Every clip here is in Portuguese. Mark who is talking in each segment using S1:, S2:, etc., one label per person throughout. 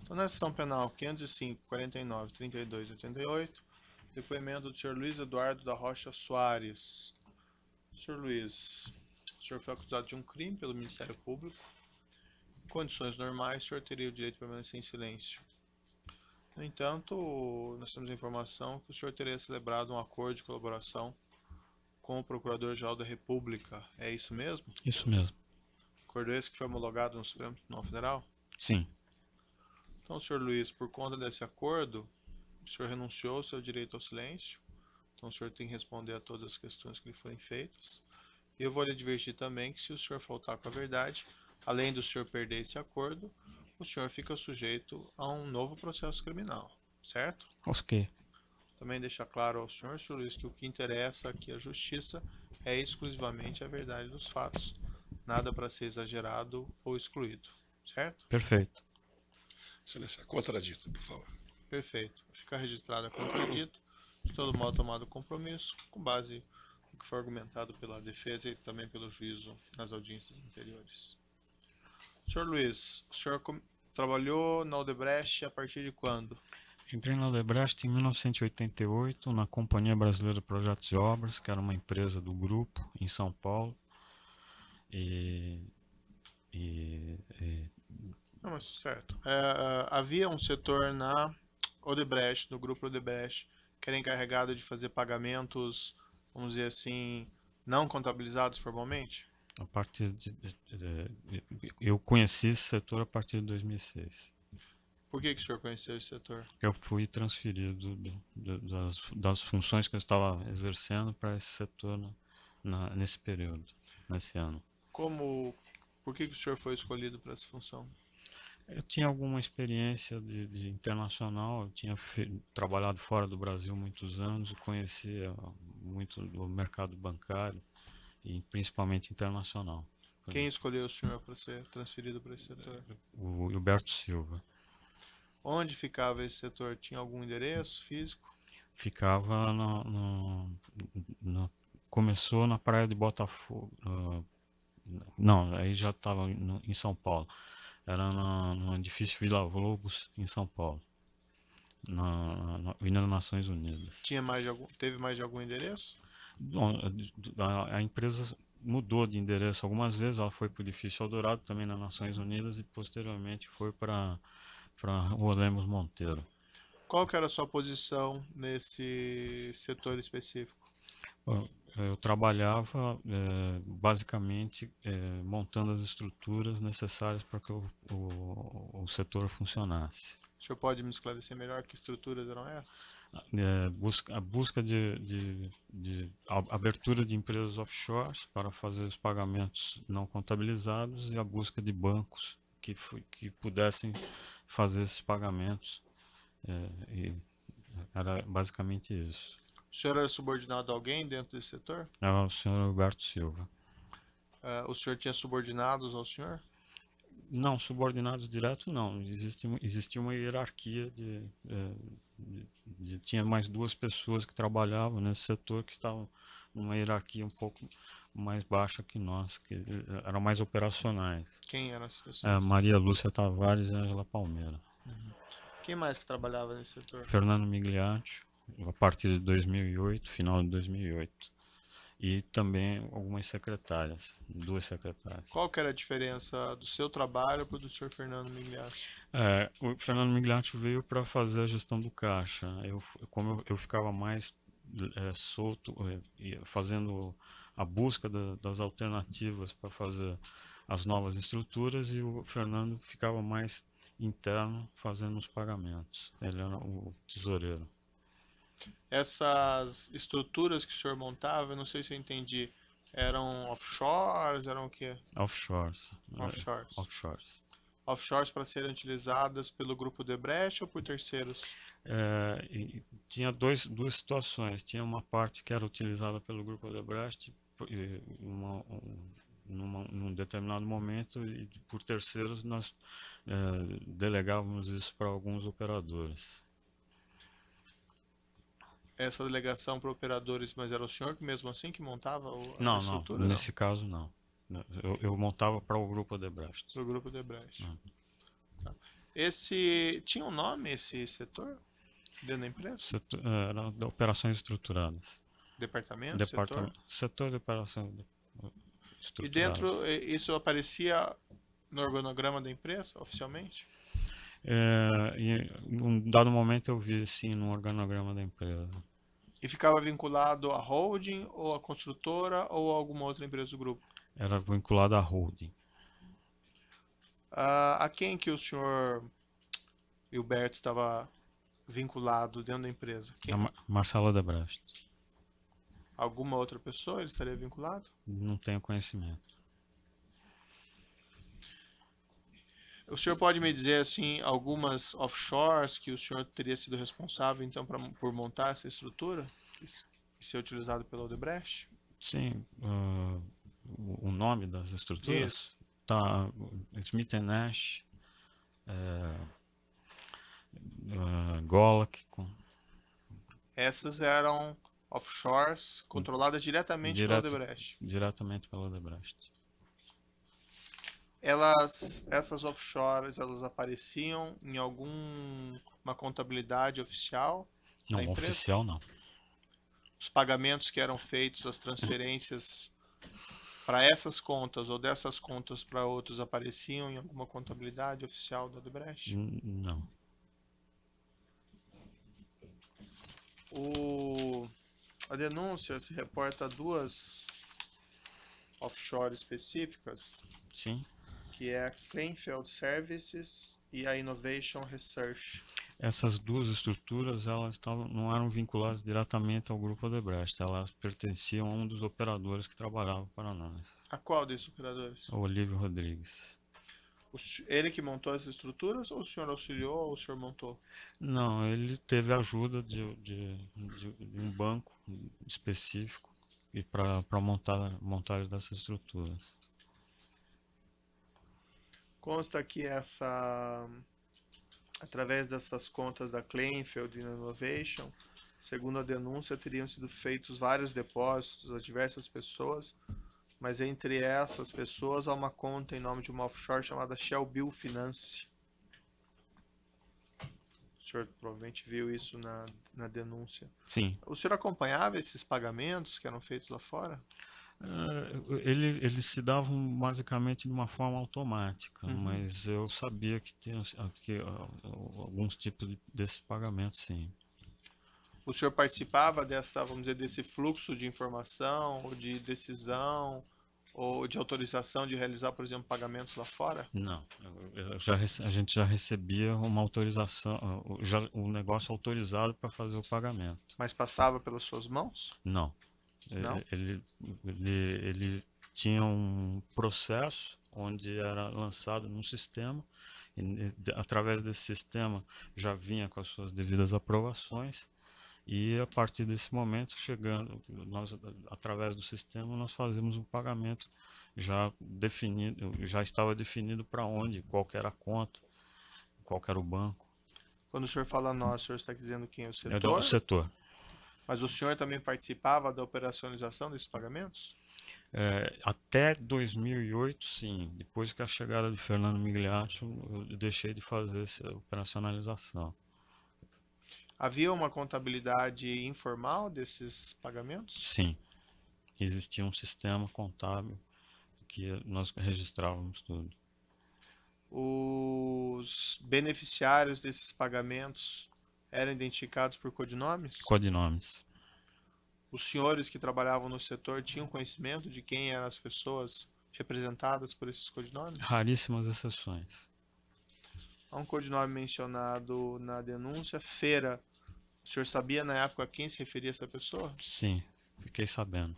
S1: Então, nessa ação penal 505, 49, 32 e 88, depoimento do senhor Luiz Eduardo da Rocha Soares. Senhor Luiz, o senhor foi acusado de um crime pelo Ministério Público. Em condições normais, o senhor teria o direito de permanecer em silêncio. No entanto, nós temos a informação que o senhor teria celebrado um acordo de colaboração com o Procurador-Geral da República. É isso mesmo?
S2: Isso mesmo.
S1: Acordo esse que foi homologado no Supremo Tribunal Federal?
S2: Sim.
S1: Então, senhor Luiz, por conta desse acordo, o senhor renunciou ao seu direito ao silêncio. Então, o senhor tem que responder a todas as questões que lhe forem feitas. E eu vou lhe advertir também que se o senhor faltar com a verdade, além do senhor perder esse acordo, o senhor fica sujeito a um novo processo criminal, certo?
S2: Ok.
S1: Também deixar claro ao senhor Luiz, que o que interessa aqui à justiça é exclusivamente a verdade dos fatos. Nada para ser exagerado ou excluído, certo?
S2: Perfeito.
S3: Excelência, contradito, por favor.
S1: Perfeito. Fica registrado a contradito, de todo modo tomado compromisso, com base no que foi argumentado pela defesa e também pelo juízo nas audiências anteriores. Senhor Luiz, o senhor trabalhou na Odebrecht a partir de quando?
S2: Entrei na Odebrecht em 1988, na Companhia Brasileira de Projetos e Obras, que era uma empresa do grupo em São Paulo.
S1: Não, mas certo. Havia um setor na Odebrecht, no grupo Odebrecht, que era encarregado de fazer pagamentos, vamos dizer assim, não contabilizados formalmente?
S2: A partir eu conheci esse setor a partir de 2006.
S1: Por que o senhor conheceu esse setor?
S2: Eu fui transferido das funções que eu estava exercendo para esse setor nesse período, nesse ano.
S1: Por que o senhor foi escolhido para essa função?
S2: Eu tinha alguma experiência de internacional, eu tinha trabalhado fora do Brasil muitos anos, conhecia muito do mercado bancário e principalmente internacional.
S1: Quem escolheu o senhor para ser transferido para esse setor?
S2: O Gilberto Silva.
S1: Onde ficava esse setor? Tinha algum endereço físico?
S2: Ficava começou na praia de Botafogo. Não, aí já estava em São Paulo. Era no edifício Vila Lobos, em São Paulo, na Avenida Nações Unidas.
S1: Teve mais de algum endereço?
S2: Bom, a empresa mudou de endereço algumas vezes. Ela foi para o edifício Eldorado, também nas Nações Unidas, e posteriormente foi para Rua Lemos Monteiro.
S1: Qual que era a sua posição nesse setor específico?
S2: Eu trabalhava basicamente montando as estruturas necessárias para que o setor funcionasse.
S1: O senhor pode me esclarecer melhor que estruturas eram essas?
S2: A busca de abertura de empresas offshores para fazer os pagamentos não contabilizados e a busca de bancos que pudessem fazer esses pagamentos. Era basicamente isso.
S1: O senhor era subordinado a alguém dentro desse setor?
S2: Era o senhor Alberto Silva.
S1: O senhor tinha subordinados ao senhor?
S2: Não, subordinados direto não. Existia uma hierarquia tinha mais duas pessoas que trabalhavam nesse setor que estavam numa hierarquia um pouco mais baixa que nós, que eram mais operacionais.
S1: Quem eram essas pessoas?
S2: Maria Lúcia Tavares e Angela Palmeira.
S1: Quem mais que trabalhava nesse setor?
S2: Fernando Migliaccio, a partir de 2008, final de 2008. E também algumas secretárias, duas secretárias.
S1: Qual que era a diferença do seu trabalho para o do senhor Fernando Migliaccio?
S2: O Fernando Migliaccio veio para fazer a gestão do caixa. Como eu ficava mais solto, fazendo a busca das alternativas para fazer as novas estruturas, e o Fernando ficava mais interno fazendo os pagamentos. Ele era o tesoureiro.
S1: Essas estruturas que o senhor montava, eu não sei se eu entendi, eram offshores, eram o quê?
S2: Offshores.
S1: Offshores. Offshores para serem utilizadas pelo grupo Odebrecht ou por terceiros?
S2: Tinha duas situações. Tinha uma parte que era utilizada pelo grupo Odebrecht num determinado momento, e por terceiros nós delegávamos isso para alguns operadores.
S1: Essa delegação para operadores, mas era o senhor que mesmo assim que montava a estrutura?
S2: Não, nesse caso não. Eu montava para o grupo Odebrecht.
S1: Para o grupo Odebrecht.
S2: Tá.
S1: Esse tinha um nome, esse setor dentro da empresa?
S2: Era de operações estruturadas.
S1: Departamento,
S2: Setor de operações
S1: E
S2: estruturadas.
S1: dentro, isso aparecia no organograma da empresa, oficialmente?
S2: Em um dado momento eu vi sim no organograma da empresa.
S1: E ficava vinculado à holding, ou à construtora, ou a alguma outra empresa do grupo?
S2: Era vinculado à holding.
S1: A quem que o senhor Hilberto estava vinculado dentro da empresa? Quem?
S2: Marcelo Odebrecht.
S1: Alguma outra pessoa ele estaria vinculado?
S2: Não tenho conhecimento.
S1: O senhor pode me dizer, assim, algumas offshores que o senhor teria sido responsável, então, por montar essa estrutura e ser utilizado pela Odebrecht?
S2: Sim, o nome das estruturas
S1: Isso.
S2: tá Smith Nash, Golak,
S1: Essas eram offshores controladas diretamente pela Odebrecht.
S2: diretamente pela Odebrecht.
S1: Essas offshores, elas apareciam em alguma contabilidade oficial da
S2: Não,
S1: empresa?
S2: oficial não.
S1: Os pagamentos que eram feitos, as transferências para essas contas ou dessas contas para outros apareciam em alguma contabilidade oficial da Odebrecht?
S2: Não.
S1: A denúncia se reporta a duas offshores específicas,
S2: Sim.
S1: que é a Kleinfeld Services e a Innovation Research.
S2: Essas duas estruturas elas não eram vinculadas diretamente ao grupo Odebrecht, elas pertenciam a um dos operadores que trabalhava para nós,
S1: A qual desses operadores?
S2: o Olívio Rodrigues.
S1: Ele que montou essas estruturas, ou o senhor auxiliou, ou o senhor montou?
S2: Não, ele teve ajuda de um banco específico e para montagem dessas estruturas.
S1: Consta que através dessas contas da Kleinfeld e Innovation, segundo a denúncia, teriam sido feitos vários depósitos a diversas pessoas, mas entre essas pessoas há uma conta em nome de uma offshore chamada Shell Bill Finance. O senhor provavelmente viu isso na denúncia.
S2: Sim.
S1: O senhor acompanhava esses pagamentos que eram feitos lá fora?
S2: Eles se davam basicamente de uma forma automática, mas eu sabia que tinha alguns tipos desses pagamentos, sim.
S1: O senhor participava vamos dizer, desse fluxo de informação, ou de decisão, ou de autorização de realizar, por exemplo, pagamentos lá fora?
S2: Não, a gente já recebia uma autorização, o negócio autorizado para fazer o pagamento.
S1: Mas passava pelas suas mãos?
S2: Não.
S1: Não?
S2: Ele tinha um processo onde era lançado num sistema, e através desse sistema já vinha com as suas devidas aprovações, e a partir desse momento, através do sistema, nós fazíamos um pagamento já definido, já estava definido para onde, qual que era a conta, qual que era o banco.
S1: Quando o senhor fala nós, o senhor está dizendo quem é o setor?
S2: É o setor.
S1: Mas o senhor também participava da operacionalização desses pagamentos?
S2: Até 2008, sim. Depois que a chegada de Fernando Migliaccio, eu deixei de fazer essa operacionalização.
S1: Havia uma contabilidade informal desses pagamentos?
S2: Sim. Existia um sistema contábil que nós registrávamos tudo.
S1: Os beneficiários desses pagamentos eram identificados por codinomes?
S2: Codinomes.
S1: Os senhores que trabalhavam no setor tinham conhecimento de quem eram as pessoas representadas por esses codinomes?
S2: Raríssimas exceções.
S1: Há um codinome mencionado na denúncia, Feira. O senhor sabia na época a quem se referia essa pessoa?
S2: Sim, fiquei sabendo.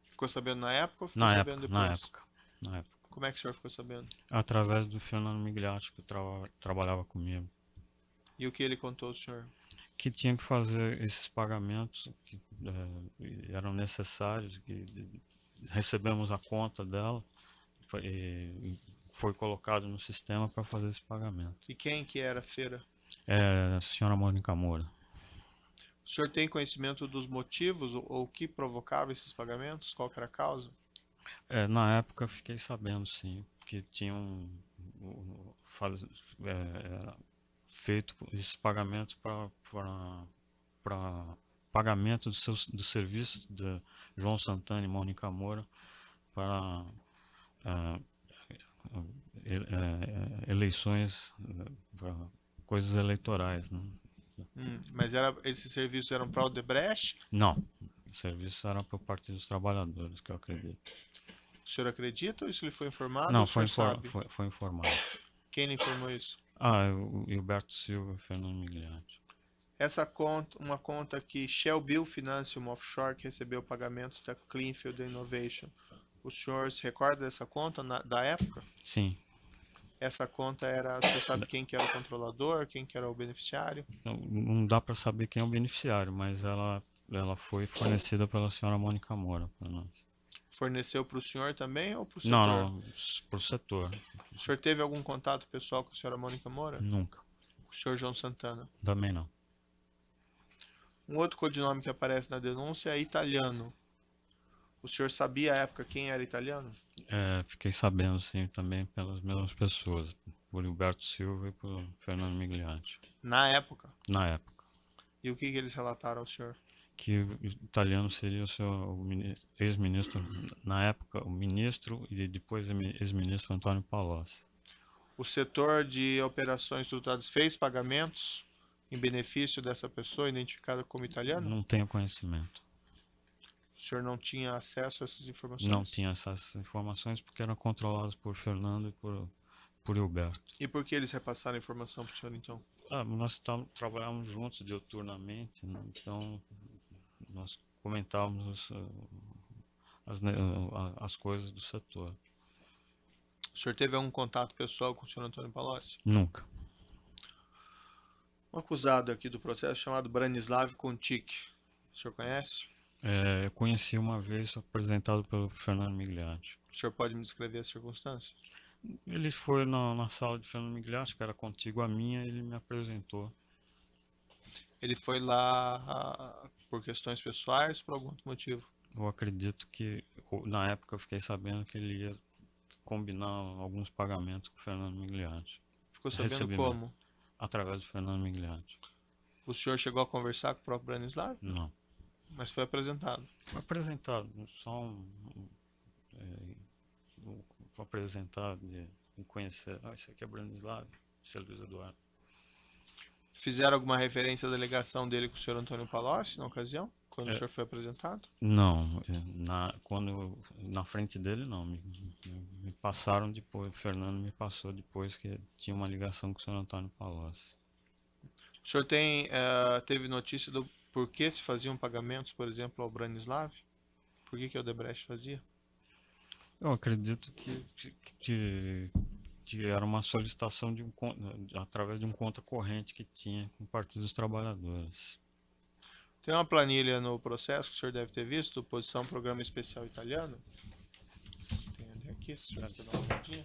S1: Ficou sabendo na época ou ficou sabendo depois?
S2: Na época.
S1: Como é que o senhor ficou sabendo?
S2: Através do Fernando Migliaccio, que trabalhava comigo.
S1: E o que ele contou ao senhor?
S2: Que tinha que fazer esses pagamentos que eram necessários, que recebemos a conta dela e foi colocado no sistema para fazer esse pagamento.
S1: E quem que era a Feira?
S2: A senhora Mônica Moura.
S1: O senhor tem conhecimento dos motivos ou o que provocava esses pagamentos? Qual que era a causa?
S2: Na época fiquei sabendo, sim, que tinham feito esses pagamentos para pagamento do serviço de João Santana e Mônica Moura para eleições, para coisas eleitorais, né?
S1: Mas esses serviços eram para o Odebrecht?
S2: Não, o serviço era para o Partido dos Trabalhadores, que eu acredito.
S1: O senhor acredita ou isso lhe foi informado?
S2: Não,
S1: ou o senhor sabe?
S2: foi informado.
S1: Quem lhe informou isso?
S2: O Gilberto Silva e Fernando Migliatti.
S1: Essa conta, uma conta que Shell Bill Finance, uma offshore que recebeu pagamentos da Cleanfield Innovation. O senhor se recorda dessa conta da época?
S2: Sim.
S1: Essa conta era, você sabe quem que era o controlador, quem que era o beneficiário?
S2: Não dá para saber quem é o beneficiário, mas ela foi fornecida pela senhora Mônica Moura para nós.
S1: Forneceu para o senhor também ou para o setor?
S2: Não, para o setor.
S1: O senhor teve algum contato pessoal com a senhora Mônica Moura?
S2: Nunca.
S1: Com o senhor João Santana?
S2: Também não.
S1: Um outro codinome que aparece na denúncia é Italiano. O senhor sabia à época quem era Italiano?
S2: Fiquei sabendo, sim, também pelas mesmas pessoas, por Gilberto Silva e por Fernando Migliatti.
S1: Na época?
S2: Na época.
S1: E o que eles relataram ao senhor?
S2: Que o Italiano seria o ex-ministro, na época, o ministro e depois ex-ministro Antônio Palocci.
S1: O setor de operações estruturadas fez pagamentos em benefício dessa pessoa identificada como italiano?
S2: Não tenho conhecimento.
S1: O senhor não tinha acesso a essas informações?
S2: Não tinha essas informações porque eram controladas por Fernando e por Gilberto.
S1: E por que eles repassaram a informação para o senhor então?
S2: Nós trabalhávamos juntos diuturnamente, né? Então nós comentávamos as coisas do setor.
S1: O senhor teve algum contato pessoal com o senhor Antônio Palocci?
S2: Nunca.
S1: Um acusado aqui do processo chamado Branislav Kontik. O senhor conhece?
S2: Eu conheci uma vez, apresentado pelo Fernando Migliatti.
S1: O senhor pode me descrever as circunstâncias?
S2: Ele foi na sala de Fernando Migliatti, que era contigo a minha, e ele me apresentou.
S1: Ele foi lá por questões pessoais, por algum outro motivo?
S2: Eu acredito que, na época, eu fiquei sabendo que ele ia combinar alguns pagamentos com o Fernando Migliatti.
S1: Ficou sabendo
S2: Recebimento.
S1: como?
S2: Através do Fernando Migliatti.
S1: O senhor chegou a conversar com o próprio Branislav?
S2: Não.
S1: Mas foi apresentado.
S2: Foi apresentado, só apresentar e conhecer. Isso aqui é Branislav, esse é Luiz Eduardo.
S1: Fizeram alguma referência da ligação dele com o senhor Antônio Palocci na ocasião? Quando o senhor foi apresentado?
S2: Não, na frente dele não, me passaram depois, o Fernando me passou depois que tinha uma ligação com o senhor Antônio Palocci.
S1: O senhor teve notícia do porquê se faziam pagamentos, por exemplo, ao Branislav? Por que o Odebrecht fazia?
S2: Eu acredito que era uma solicitação através de um conta corrente que tinha com o Partido dos Trabalhadores.
S1: Tem uma planilha no processo que o senhor deve ter visto, posição Programa Especial Italiano. Tem ali aqui, se o senhor quer dar uma olhadinha.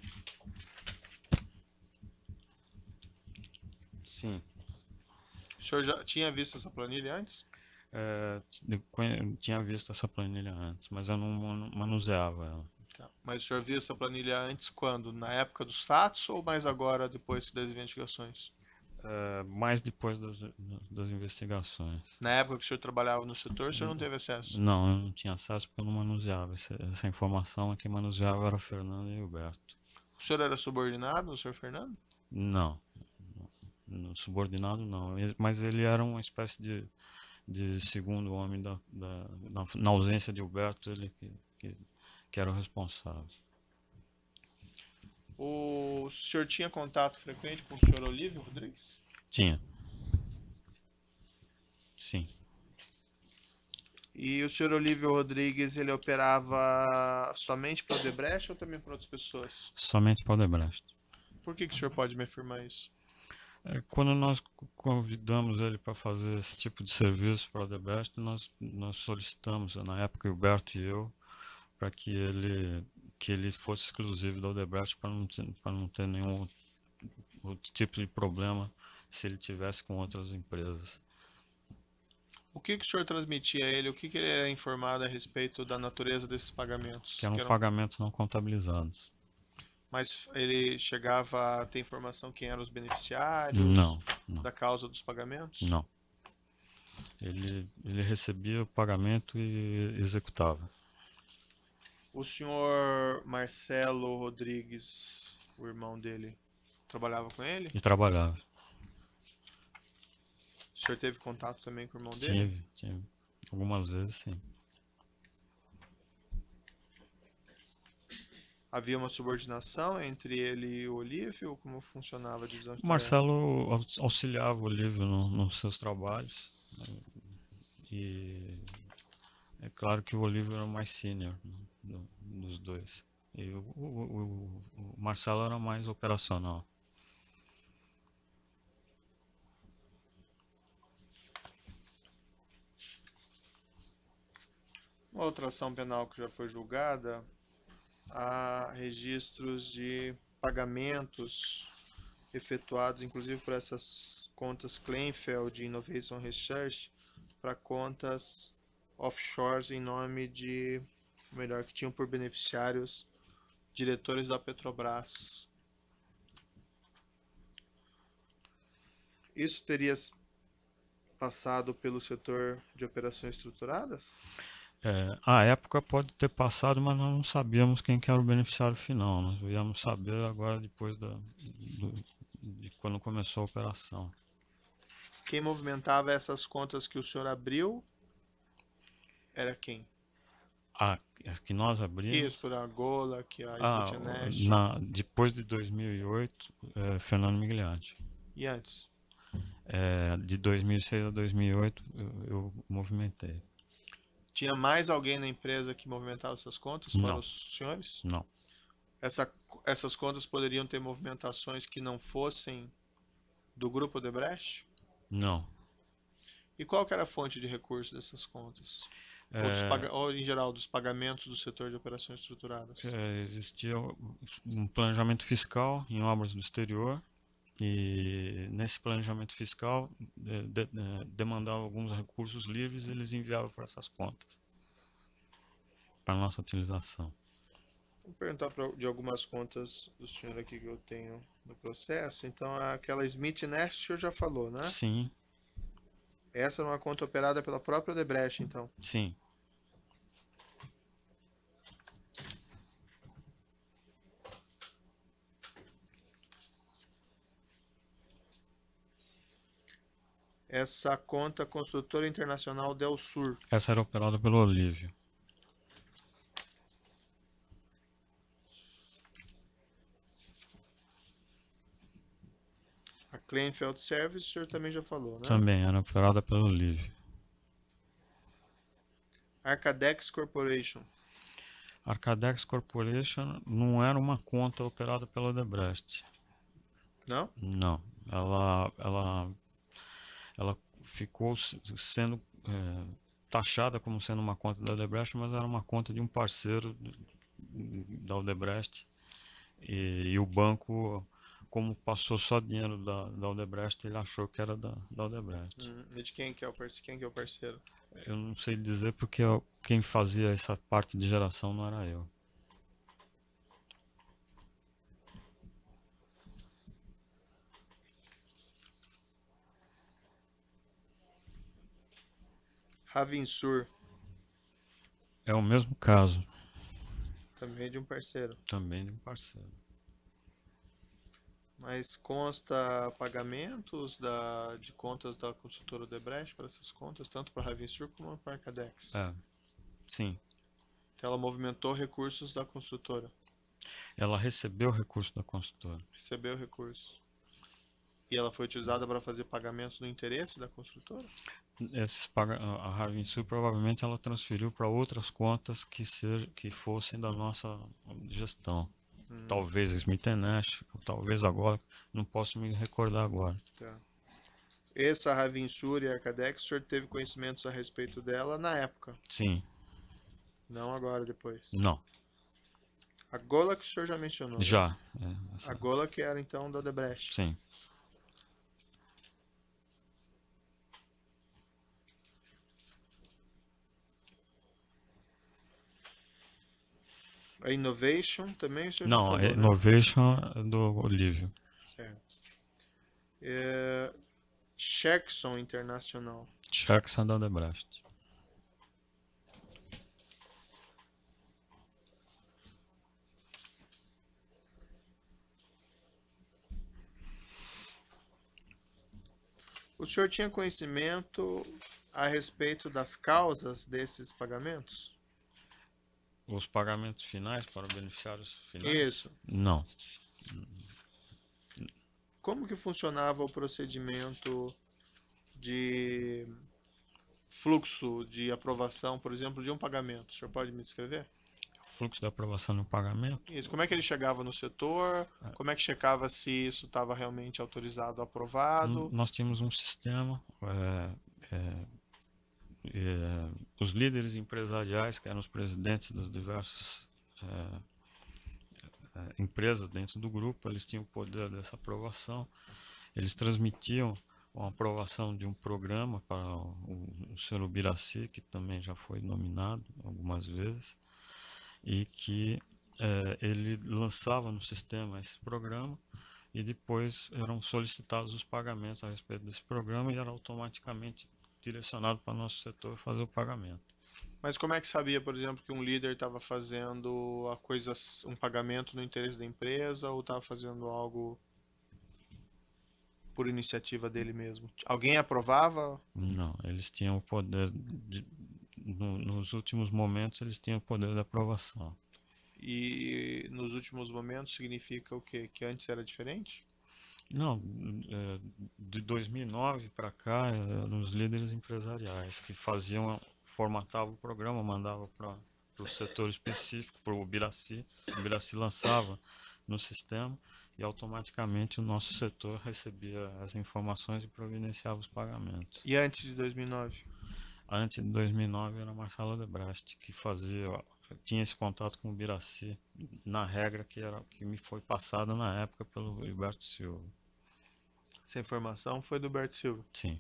S2: Sim.
S1: O senhor já tinha visto essa planilha antes?
S2: Eu tinha visto essa planilha antes, mas eu não manuseava ela.
S1: Tá. Mas o senhor viu essa planilha antes quando? Na época dos fatos ou mais agora, depois das investigações?
S2: Mais depois das investigações.
S1: Na época que o senhor trabalhava no setor, o senhor não teve acesso?
S2: Não, eu não tinha acesso porque eu não manuseava. Essa informação, quem manuseava era o Fernando e o Gilberto.
S1: O senhor era subordinado, o senhor Fernando?
S2: Não, subordinado não, mas ele era uma espécie de segundo homem na ausência de Gilberto, ele que era o responsável.
S1: O senhor tinha contato frequente com o senhor Olívio Rodrigues?
S2: Tinha. Sim.
S1: E o senhor Olívio Rodrigues, ele operava somente para o Odebrecht ou também para outras pessoas?
S2: Somente para o Odebrecht.
S1: Por que o senhor pode me afirmar isso?
S2: Quando nós convidamos ele para fazer esse tipo de serviço para o Odebrecht, nós solicitamos, na época, o Gilberto e eu, para que ele fosse exclusivo da Odebrecht para não ter nenhum outro tipo de problema se ele tivesse com outras empresas.
S1: O que o senhor transmitia a ele? O que ele era informado a respeito da natureza desses pagamentos?
S2: Que eram pagamentos não contabilizados.
S1: Mas ele chegava a ter informação quem eram os beneficiários
S2: Não, não,
S1: da causa dos pagamentos?
S2: não. Ele recebia o pagamento e executava.
S1: O senhor Marcelo Rodrigues, o irmão dele, trabalhava com ele?
S2: E trabalhava.
S1: O senhor teve contato também com o irmão dele?
S2: Tive. Algumas vezes, sim.
S1: Havia uma subordinação entre ele e o Olívio? Como funcionava a divisão de
S2: O
S1: tarefas?
S2: Marcelo auxiliava o Olívio nos seus trabalhos. E é claro que o Olívio era o mais sênior, né, dos dois. E o Marcelo era mais operacional.
S1: Uma outra ação penal que já foi julgada, há registros de pagamentos efetuados, inclusive por essas contas Kleinfeld e Innovation Research, para contas offshores em nome de, melhor, que tinham por beneficiários diretores da Petrobras. Isso teria passado pelo setor de operações estruturadas?
S2: À época pode ter passado, mas nós não sabíamos quem que era o beneficiário final. Nós viemos saber agora depois de quando começou a operação.
S1: Quem movimentava essas contas que o senhor abriu era quem?
S2: As que nós abrimos.
S1: Isso, por Angola, que a Smith Nash.
S2: Depois de 2008, Fernando Migliatti.
S1: E antes?
S2: De 2006 a 2008 eu movimentei.
S1: Tinha mais alguém na empresa que movimentava essas contas fora
S2: Não.
S1: os senhores?
S2: Não.
S1: Essas contas poderiam ter movimentações que não fossem do grupo Odebrecht?
S2: Não.
S1: E qual que era a fonte de recursos dessas contas? Ou em geral, dos pagamentos do setor de operações estruturadas?
S2: Existia um planejamento fiscal em obras do exterior e nesse planejamento fiscal demandava alguns recursos livres e eles enviavam para essas contas para nossa utilização.
S1: Vou perguntar de algumas contas do senhor aqui que eu tenho no processo. Então, aquela Smith Nash o senhor já falou, né?
S2: Sim,
S1: Essa é uma conta operada pela própria Odebrecht, então.
S2: sim.
S1: Essa conta Construtora Internacional Del Sur.
S2: Essa era operada pelo Olívio.
S1: A Kleinfeld Service, o senhor também já falou, né?
S2: Também era operada pelo Olívio.
S1: Arcadex Corporation.
S2: Arcadex Corporation não era uma conta operada pela Odebrecht.
S1: Não?
S2: Não. Ela ficou sendo taxada como sendo uma conta da Odebrecht, mas era uma conta de um parceiro da Odebrecht. E o banco, como passou só dinheiro da Odebrecht, ele achou que era da Odebrecht.
S1: E de quem que é o parceiro?
S2: Eu não sei dizer porque quem fazia essa parte de geração não era eu.
S1: Ravinsur,
S2: É o mesmo caso,
S1: também de um parceiro.
S2: também de um parceiro.
S1: Mas consta pagamentos de contas da construtora Odebrecht para essas contas, tanto para a Ravinsur como para a Arcadex.
S2: Sim.
S1: Então ela movimentou recursos da construtora.
S2: Ela recebeu o recurso da construtora.
S1: Recebeu recursos. E ela foi utilizada para fazer pagamentos no interesse da construtora?
S2: A Ravinsul provavelmente ela transferiu para outras contas que fossem da nossa gestão. Talvez Smith Nash, talvez agora, não posso me recordar agora.
S1: Tá. Essa Ravinsur e Arcadex, o senhor teve conhecimentos a respeito dela na época?
S2: Sim.
S1: Não agora, depois?
S2: Não.
S1: A Gola que o senhor já mencionou.
S2: Já.
S1: A Gola que era então da Odebrecht.
S2: Sim.
S1: A Innovation também o senhor já
S2: Não,
S1: falou,
S2: a
S1: né?
S2: Innovation é do Olívio.
S1: Certo. Jackson Internacional.
S2: Jackson da Odebrecht.
S1: O senhor tinha conhecimento a respeito das causas desses pagamentos?
S2: Os pagamentos finais para beneficiários finais?
S1: Isso.
S2: Não.
S1: Como que funcionava o procedimento de fluxo de aprovação, por exemplo, de um pagamento? O senhor pode me descrever?
S2: Fluxo de aprovação no pagamento?
S1: Isso. Como é que ele chegava no setor? Como é que checava se isso estava realmente autorizado, aprovado?
S2: Nós tínhamos um sistema, os líderes empresariais, que eram os presidentes das diversas empresas dentro do grupo, eles tinham o poder dessa aprovação. Eles transmitiam a aprovação de um programa para o senhor Ubiraci, que também já foi nominado algumas vezes, e que ele lançava no sistema esse programa, e depois eram solicitados os pagamentos a respeito desse programa e era automaticamente direcionado para o nosso setor fazer o pagamento.
S1: Mas como é que sabia, por exemplo, que um líder estava fazendo um pagamento no interesse da empresa ou estava fazendo algo por iniciativa dele mesmo? Alguém aprovava?
S2: Não, eles tinham o poder, nos últimos momentos eles tinham o poder de aprovação.
S1: E nos últimos momentos significa o quê? Que antes era diferente?
S2: Não, de 2009 para cá, eram os líderes empresariais que formatavam o programa, mandavam para o setor específico, para o Ubiraci lançava no sistema e automaticamente o nosso setor recebia as informações e providenciava os pagamentos.
S1: E antes de 2009?
S2: Antes de 2009 era Marcelo Odebrecht que tinha esse contato com o Ubiraci na regra que me foi passada na época pelo Gilberto Silva.
S1: Essa informação foi do Bert Silva.
S2: Sim.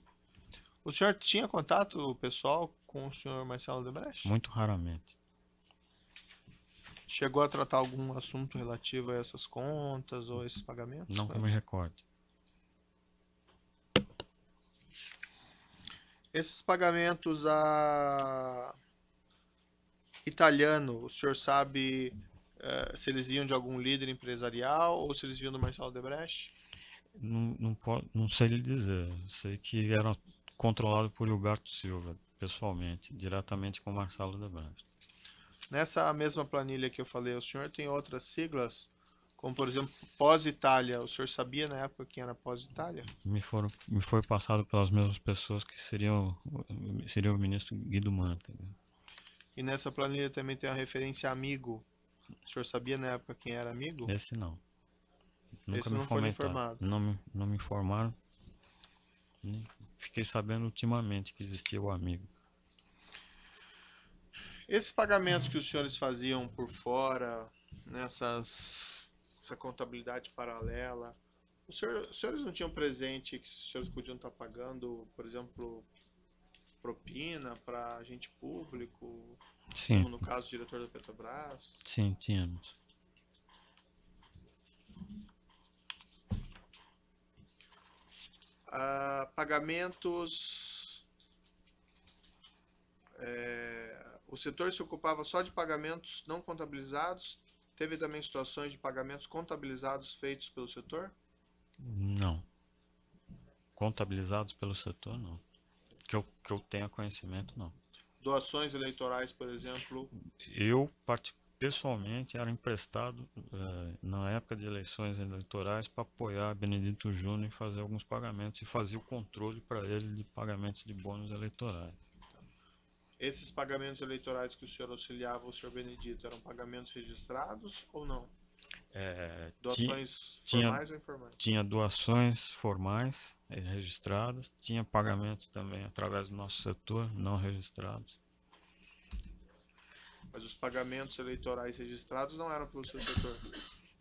S1: O senhor tinha contato pessoal com o senhor Marcelo Odebrecht?
S2: Muito raramente.
S1: Chegou a tratar algum assunto relativo a essas contas ou esses pagamentos?
S2: Não que eu me recorde.
S1: Esses pagamentos a italiano, o senhor sabe se eles vinham de algum líder empresarial ou se eles vinham do Marcelo Odebrecht?
S2: Não sei lhe dizer. Sei que era controlado por Gilberto Silva, pessoalmente, diretamente com Marcelo Odebrecht.
S1: Nessa mesma planilha que eu falei, o senhor tem outras siglas? Como, por exemplo, Pós-Itália. O senhor sabia na época quem era Pós-Itália?
S2: Me foi passado pelas mesmas pessoas que seria o ministro Guido Mantega.
S1: E nessa planilha também tem a referência a amigo. O senhor sabia na época quem era amigo?
S2: Esse não. Nunca
S1: Esse
S2: me
S1: não foi
S2: fomentaram.
S1: informado.
S2: Não me informaram. Fiquei sabendo ultimamente que existia o amigo.
S1: Esses pagamentos que os senhores faziam por fora, essa contabilidade paralela, os senhores não tinham presente que os senhores podiam estar pagando, por exemplo, propina para agente público,
S2: Sim.
S1: como no caso do diretor da Petrobras?
S2: Sim, tínhamos.
S1: Pagamentos. O setor se ocupava só de pagamentos não contabilizados? Teve também situações de pagamentos contabilizados feitos pelo setor?
S2: Não. Contabilizados pelo setor, não. Que eu tenha conhecimento, não.
S1: Doações eleitorais, por exemplo?
S2: Eu, pessoalmente, era emprestado na época de eleições eleitorais para apoiar Benedito Júnior e fazer alguns pagamentos e fazia o controle para ele de pagamentos de bônus eleitorais.
S1: Esses pagamentos eleitorais que o senhor auxiliava o senhor Benedito eram pagamentos registrados ou não? Doações formais ou informais?
S2: Tinha doações formais registradas, tinha pagamentos também através do nosso setor não registrados.
S1: Mas os pagamentos eleitorais registrados não eram pelo seu setor?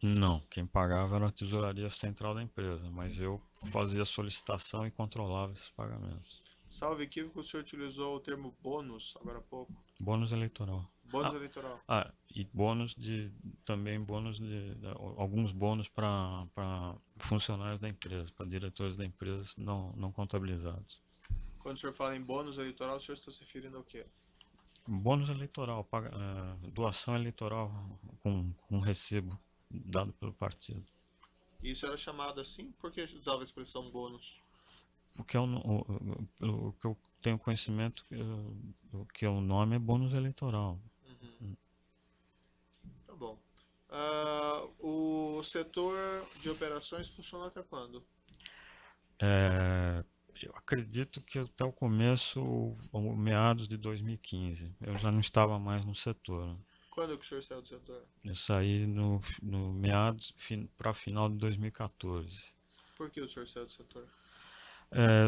S2: Não, quem pagava era a tesouraria central da empresa, mas eu fazia a solicitação e controlava esses pagamentos.
S1: Salvo equívoco, o senhor utilizou o termo bônus agora há pouco.
S2: Bônus eleitoral.
S1: Bônus eleitoral.
S2: E também alguns bônus para funcionários da empresa, para diretores da empresa não contabilizados.
S1: Quando o senhor fala em bônus eleitoral, o senhor está se referindo ao quê?
S2: Bônus eleitoral, doação eleitoral com recibo dado pelo partido.
S1: Isso era chamado assim? Por que usava a expressão bônus?
S2: Porque pelo que eu tenho conhecimento, que o nome é bônus eleitoral.
S1: Tá bom. O setor de operações funcionou até quando?
S2: Eu acredito que até o começo, ou meados de 2015. Eu já não estava mais no setor.
S1: Quando que o senhor saiu do setor?
S2: Eu saí no meados para final de 2014.
S1: Por que o senhor saiu do setor?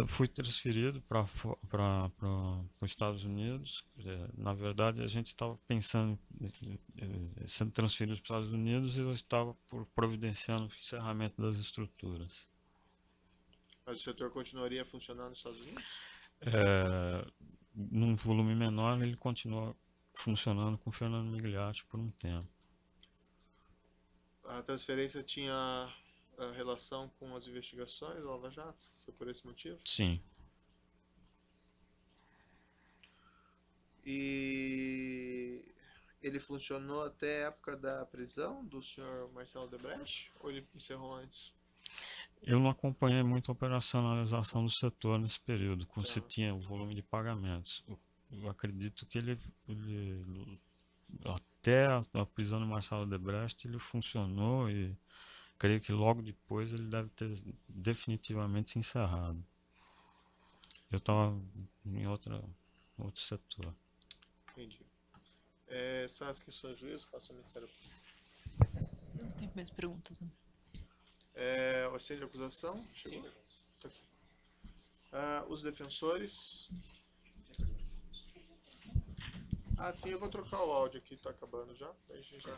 S2: Fui transferido para os Estados Unidos. Na verdade, a gente estava pensando em sendo transferido para os Estados Unidos e eu estava providenciando o encerramento das estruturas.
S1: Mas o setor continuaria funcionando nos Estados Unidos?
S2: Num volume menor, ele continua funcionando com o Fernando Migliaccio por um tempo.
S1: A transferência tinha relação com as investigações da Lava Jato? Foi por esse motivo?
S2: Sim.
S1: E ele funcionou até a época da prisão do senhor Marcelo Odebrecht? Ou ele encerrou antes?
S2: Eu não acompanhei muito a operacionalização do setor nesse período, quando se tinha o volume de pagamentos. Eu acredito que ele até a prisão do Marcelo Odebrecht, ele funcionou e creio que logo depois ele deve ter definitivamente se encerrado. Eu estava em outro setor.
S1: Entendi. São as questões de juízo, faço o Ministério Público.
S4: Não tem mais perguntas, né?
S1: O assento de acusação? Chegou? Tá aqui. Os defensores? Sim, eu vou trocar o áudio aqui, tá acabando já. Daí a gente já